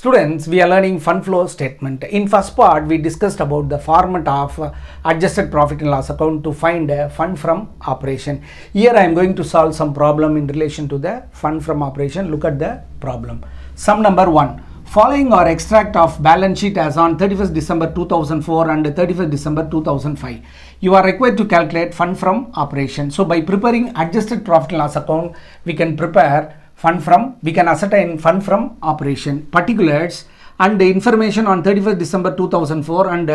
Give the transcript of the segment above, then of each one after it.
Students, we are learning fund flow statement. In first part, we discussed about the format of adjusted profit and loss account to find a fund from operation. Here I am going to solve some problem in relation to the fund from operation. Look at the problem. Sum number 1. Following are extract of balance sheet as on 31st December 2004 and 31st December 2005. You are required to calculate fund from operation. So by preparing adjusted profit and loss account, we can ascertain fund from operation particulars and the information on 31st December 2004 and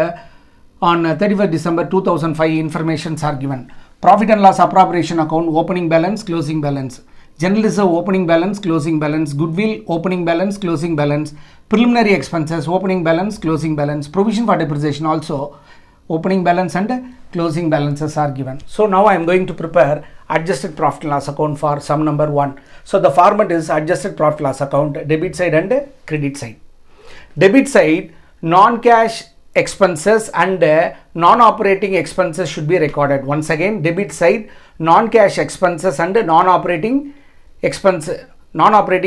on 31st December 2005 informations are given. Profit and loss appropriation account, opening balance, closing balance. General reserve, opening balance, closing balance. Goodwill, opening balance, closing balance. Preliminary expenses, opening balance, closing balance. Provision for depreciation also, opening balance and closing balances are given. So now I am going to prepare adjusted profit and loss account for sum number 1. So the format is adjusted profit and loss account, debit side and credit side. Debit side, non-cash expenses and non-operating expenses should be recorded. Once again, debit side, non-cash expenses and non-operating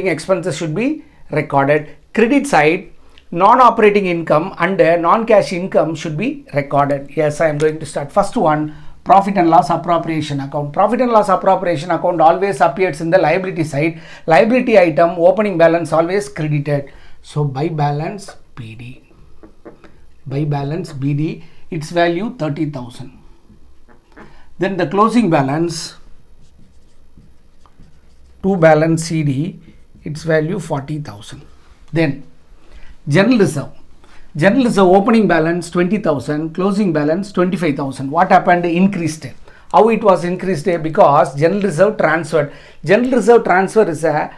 expenses should be recorded. Credit side, non-operating income and non-cash income should be recorded. Yes, I am going to start. First one, profit and loss appropriation account. Profit and loss appropriation account always appears in the liability side. Liability item, opening balance always credited. So by balance BD. By balance BD, its value 30,000. Then the closing balance, to balance CD, its value 40,000. Then general reserve. General reserve opening balance 20,000, closing balance 25,000. What happened? Increased. How it was increased? Because general reserve transferred. General reserve transfer is a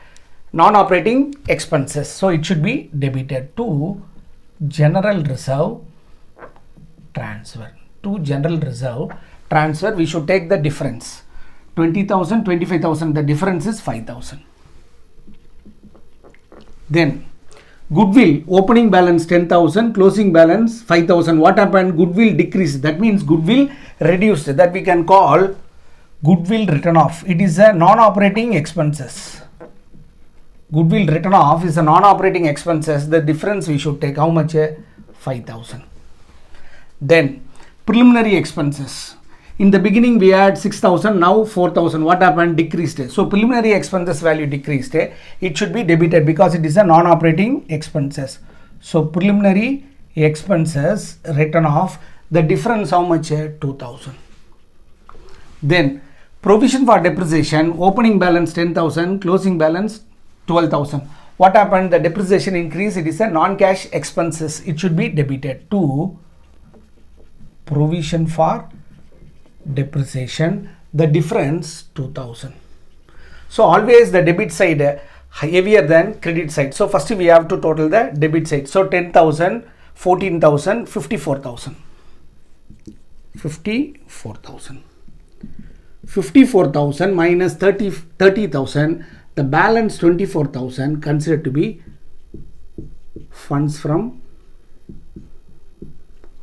non-operating expenses. So it should be debited to general reserve transfer. To general reserve transfer, we should take the difference. 20,000, 25,000. The difference is 5,000. Then goodwill, opening balance 10,000, closing balance 5,000. What happened? Goodwill decreased. That means goodwill reduced. That we can call goodwill written off. It is a non-operating expenses. Goodwill written off is a non-operating expenses. The difference we should take how much? 5,000. Then preliminary expenses. In the beginning we had 6,000, now 4,000. What happened? Decreased. So preliminary expenses value decreased. It should be debited because it is a non-operating expenses. So preliminary expenses written off. The difference how much? 2,000. Then provision for depreciation, opening balance 10,000, closing balance 12,000. What happened? The depreciation increase. It is a non-cash expenses. It should be debited to provision for depreciation. The difference 2,000. So always the debit side heavier than credit side. So first we have to total the debit side. So 10,000, 14,000, 54,000. 54,000. 54,000 minus 30,000. The balance 24,000 considered to be funds from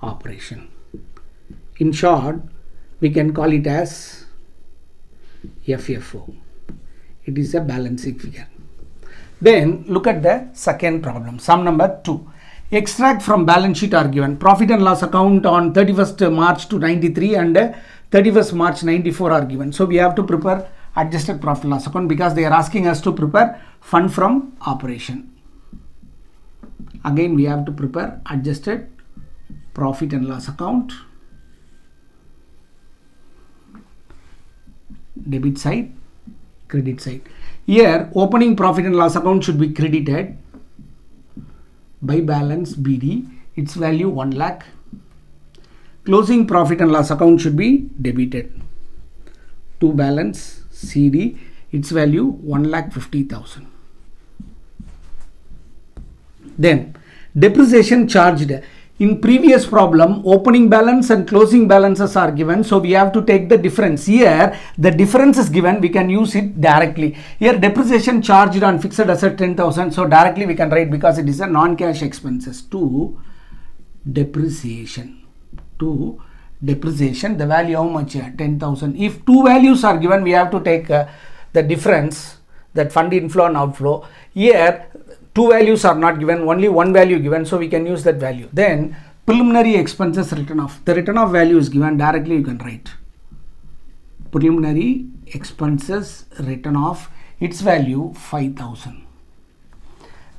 operation. In short, we can call it as FFO. It is a balancing figure. Then look at the second problem. Sum number 2. Extract from balance sheet are given. Profit and loss account on 31st March 93 and 31st March 94 are given. So we have to prepare adjusted profit and loss account because they are asking us to prepare fund from operation. Again we have to prepare adjusted profit and loss account. Debit side, credit side. Here opening profit and loss account should be credited by balance BD, its value 1 lakh. Closing profit and loss account should be debited to balance CD, its value 1,50,000. Then depreciation charged. In previous problem, opening balance and closing balances are given. So we have to take the difference. Here, the difference is given. We can use it directly. Here, depreciation charged on fixed asset 10,000. So directly we can write because it is a non-cash expenses to depreciation. To depreciation, the value how much? 10,000. If two values are given, we have to take the difference, that fund inflow and outflow. Here two values are not given, only one value given, so we can use that value. Then preliminary expenses written off. The written off value is given, directly you can write. Preliminary expenses written off, its value 5,000.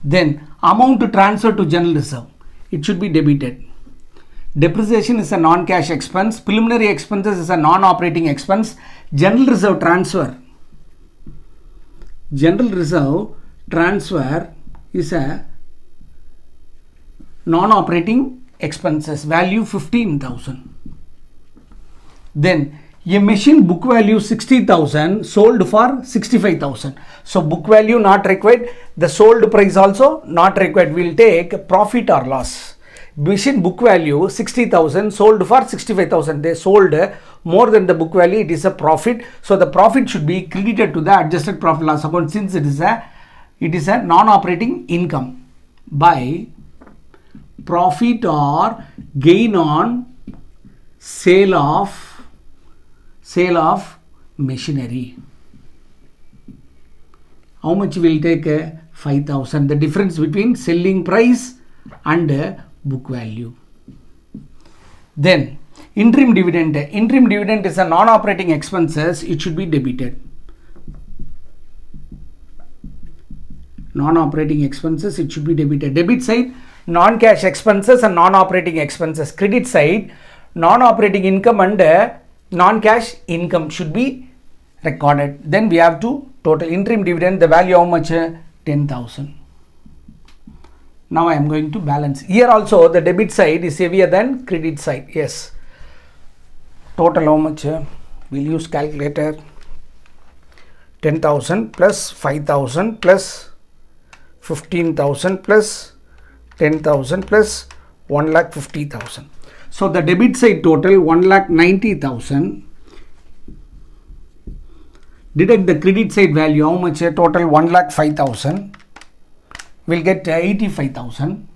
Then amount transferred to general reserve, it should be debited. Depreciation is a non-cash expense. Preliminary expenses is a non-operating expense. General reserve transfer. General reserve transfer is a non-operating expenses. Value 15,000. Then a machine book value 60,000 sold for 65,000. So book value not required. The sold price also not required. We will take profit or loss. Machine book value 60,000 sold for 65,000. They sold more than the book value. It is a profit. So the profit should be credited to the adjusted profit loss account, since it is a non-operating income, by profit or gain on sale of machinery. How much will take? 5,000. The difference between selling price and book value. Then interim dividend. Interim dividend is a non-operating expenses. It should be debited. Non-operating expenses, it should be debited. Debit side, non-cash expenses and non-operating expenses. Credit side, non-operating income and non-cash income should be recorded. Then we have to total interim dividend. The value how much? 10,000. Now I am going to balance. Here also the debit side is heavier than credit side. Yes. Total how much? We'll use calculator. 10,000 plus 5,000 plus 15,000 plus 10,000 plus 1,50,000. So the debit side total 1,90,000. Deduct the credit side value. How much? Total 1,05,000. We'll get 85,000.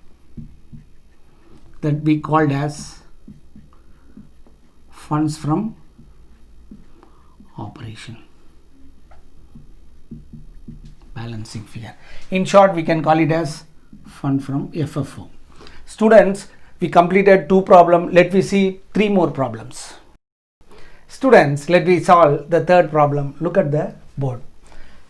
That we called as funds from operation. Balancing figure. In short, we can call it as fund from FFO. Students, we completed 2 problems. Let me see 3 more problems. Students, let me solve the 3rd problem. Look at the board.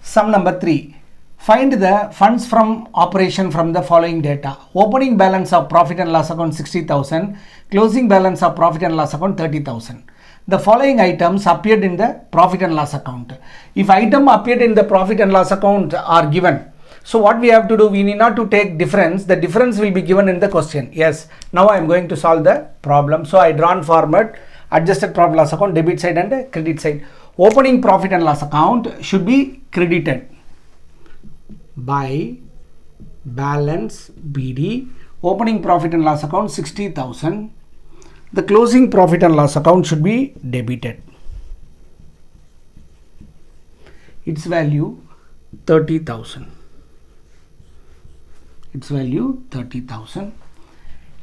Sum number 3. Find the funds from operation from the following data. Opening balance of profit and loss account 60,000. Closing balance of profit and loss account 30,000. The following items appeared in the profit and loss account. If item appeared in the profit and loss account are given, so what we have to do, we need not to take difference. The difference will be given in the question. Yes. Now I am going to solve the problem. So I drawn format adjusted profit loss account, debit side and credit side. Opening profit and loss account should be credited by balance BD. Opening profit and loss account 60,000. The closing profit and loss account should be debited. Its value 30,000. Its value 30,000.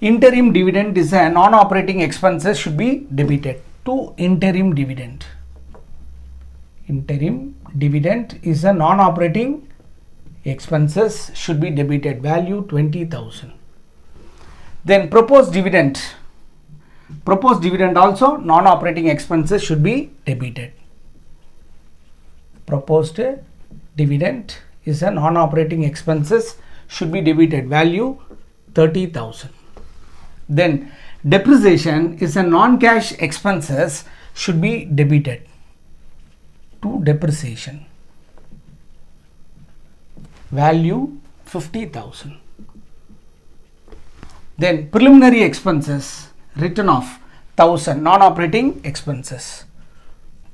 Interim dividend is a non-operating expenses should be debited to interim dividend. Interim dividend is a non-operating expenses should be debited. Value 20,000. Then proposed dividend. Proposed dividend also non-operating expenses should be debited. Proposed dividend is a non-operating expenses should be debited. Value 30,000. Then depreciation is a non-cash expenses should be debited to depreciation. Value 50,000. Then preliminary expenses written off 1,000 non-operating expenses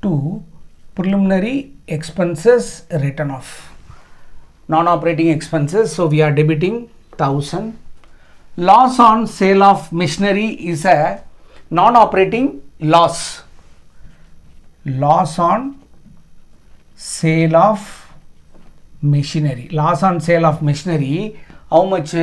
to preliminary expenses written off. Non-operating expenses, so we are debiting 1,000. Loss on sale of machinery is a non-operating loss. Loss on sale of machinery. Loss on sale of machinery, how much?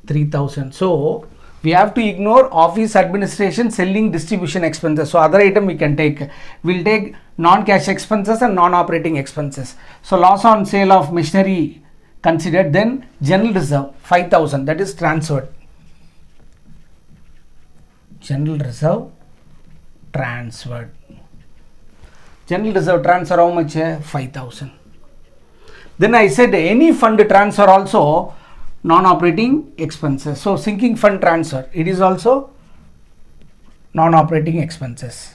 3,000. So we have to ignore office administration, selling, distribution expenses. So other item we can take. We'll take non-cash expenses and non-operating expenses. So loss on sale of machinery considered. Then general reserve 5,000, that is transferred. General reserve transferred. General reserve transfer how much? 5,000. Then I said any fund transfer also non-operating expenses. So sinking fund transfer, it is also non-operating expenses.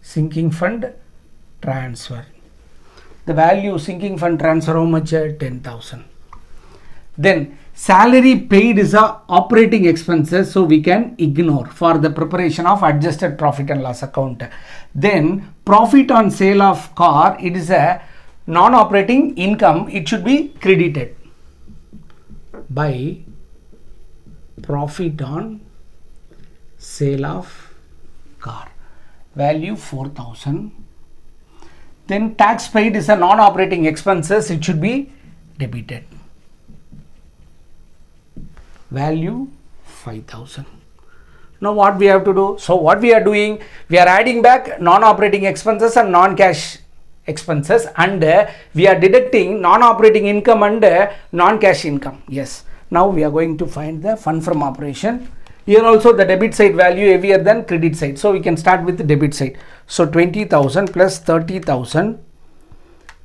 Sinking fund transfer. The value sinking fund transfer how much? 10,000. Then salary paid is a operating expenses, so we can ignore for the preparation of adjusted profit and loss account. Then profit on sale of car, it is a non-operating income, it should be credited by profit on sale of car, value 4,000. Then tax paid is a non-operating expenses, it should be debited, value 5,000. Now what we have to do? So what we are doing, we are adding back non-operating expenses and non-cash expenses, and we are deducting non-operating income and non-cash income. Yes. Now we are going to find the fund from operation. Here also the debit side value heavier than credit side. So we can start with the debit side. So 20,000 plus 30,000,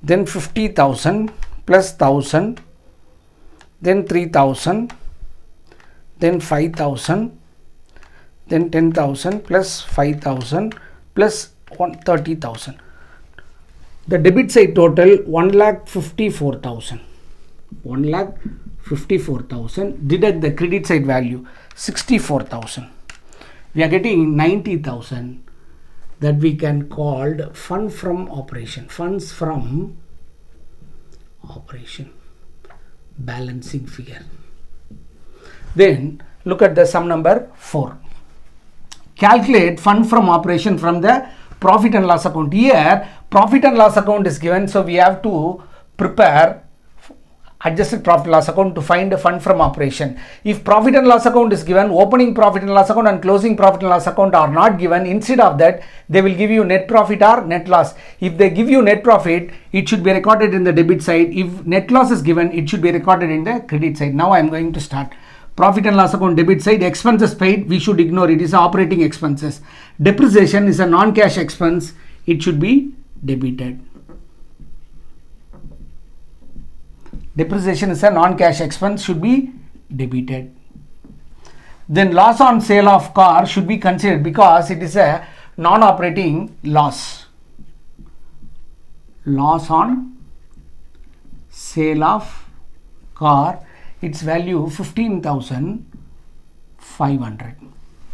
then 50,000 plus 1,000, then 3,000, then 5,000, then 10,000 plus 5,000 plus 30,000. The debit side total 1,54,000. 1,54,000. Deduct the credit side value 64,000. We are getting 90,000. That we can call fund from operation. Funds from operation. Balancing figure. Then look at the sum number 4. Calculate fund from operation from the profit and loss account. Here profit and loss account is given, so we have to prepare adjusted profit and loss account to find a fund from operation. If profit and loss account is given, opening profit and loss account and closing profit and loss account are not given, instead of that they will give you net profit or net loss. If they give you net profit, it should be recorded in the debit side. If net loss is given, it should be recorded in the credit side. Now I am going to start. Profit and loss account debit side, expenses paid, we should ignore, it is operating expenses. Depreciation is a non-cash expense, it should be debited. Depreciation is a non-cash expense, should be debited. Then loss on sale of car should be considered because it is a non-operating loss. Loss on sale of car, its value 15,500.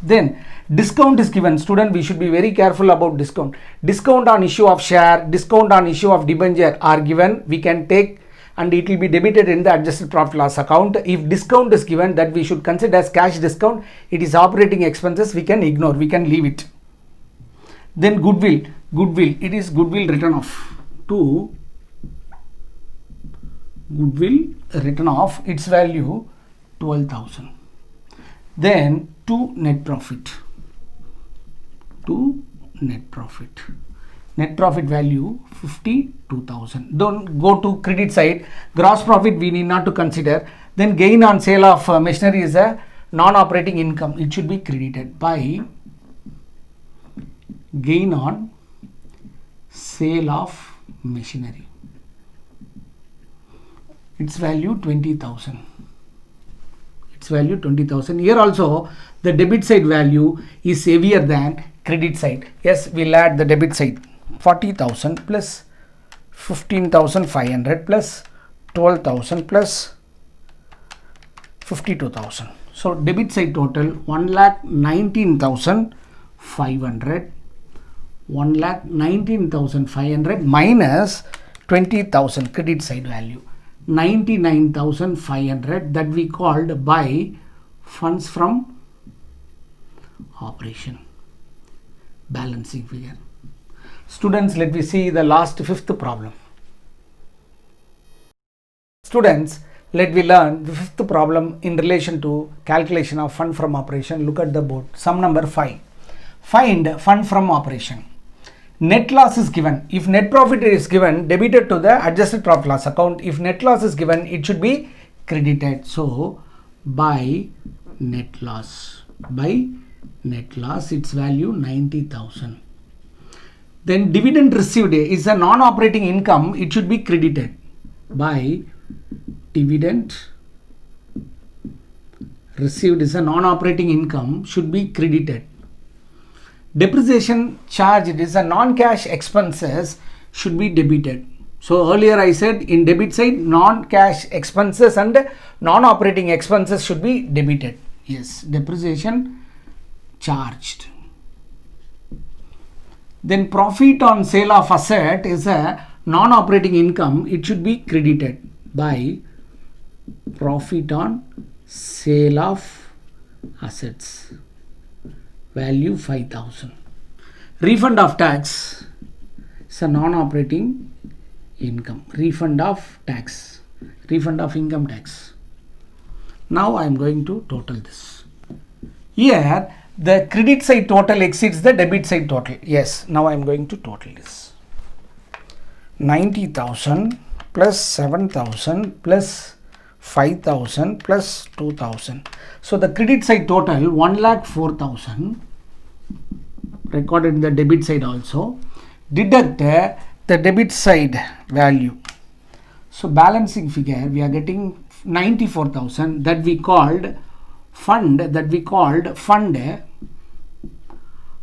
Then discount is given. Student, we should be very careful about discount. Discount on issue of share, discount on issue of debenture are given. We can take and it will be debited in the adjusted profit loss account. If discount is given, that we should consider as cash discount. It is operating expenses, we can ignore, we can leave it. Then goodwill, it is goodwill written off to goodwill written off, its value 12,000. Then to net profit, net profit value 52,000. Don't go to credit side. Gross profit we need not to consider. Then gain on sale of machinery is a non-operating income, it should be credited by gain on sale of machinery, its value 20,000. Its value 20,000. Here also the debit side value is heavier than credit side. Yes, we'll add the debit side. 40,000 plus 15,500 plus 12,000 plus 52,000. So debit side total 1,19,500. 1,19,500 minus 20,000 credit side value. 99,500 that we called by funds from operation, balancing figure. Students, let me see the last fifth problem. Students, let me learn the fifth problem in relation to calculation of fund from operation. Look at the board. Sum number 5. Find fund from operation. Net loss is given. If net profit is given, debited to the adjusted profit loss account. If net loss is given, it should be credited. So by net loss, its value 90,000. Then dividend received is a non-operating income. It should be credited by dividend received is a non-operating income, should be credited. Depreciation charged is a non-cash expenses, should be debited. So earlier I said in debit side non-cash expenses and non-operating expenses should be debited. Yes, depreciation charged. Then profit on sale of asset is a non-operating income. It should be credited by profit on sale of assets, value 5,000. Refund of tax is a non-operating income. Refund of tax, refund of income tax. Now I am going to total this. Here the credit side total exceeds the debit side total. Yes, now I am going to total this. 90,000 plus 7,000 plus 5,000 plus 2,000. So the credit side total 1,04,000 recorded in the debit side also. Deduct the debit side value. So balancing figure we are getting 94,000 that we called fund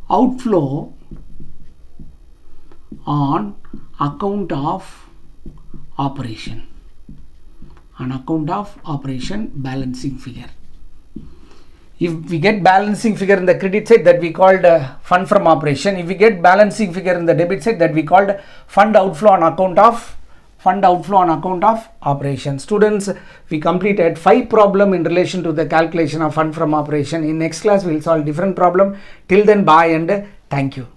outflow on account of operation. On account of operation balancing figure. If we get balancing figure in the credit side, that we called fund from operation. If we get balancing figure in the debit side, that we called fund outflow on account of operation. Students, we completed 5 problems in relation to the calculation of fund from operation. In next class we will solve different problem. Till then, bye and thank you.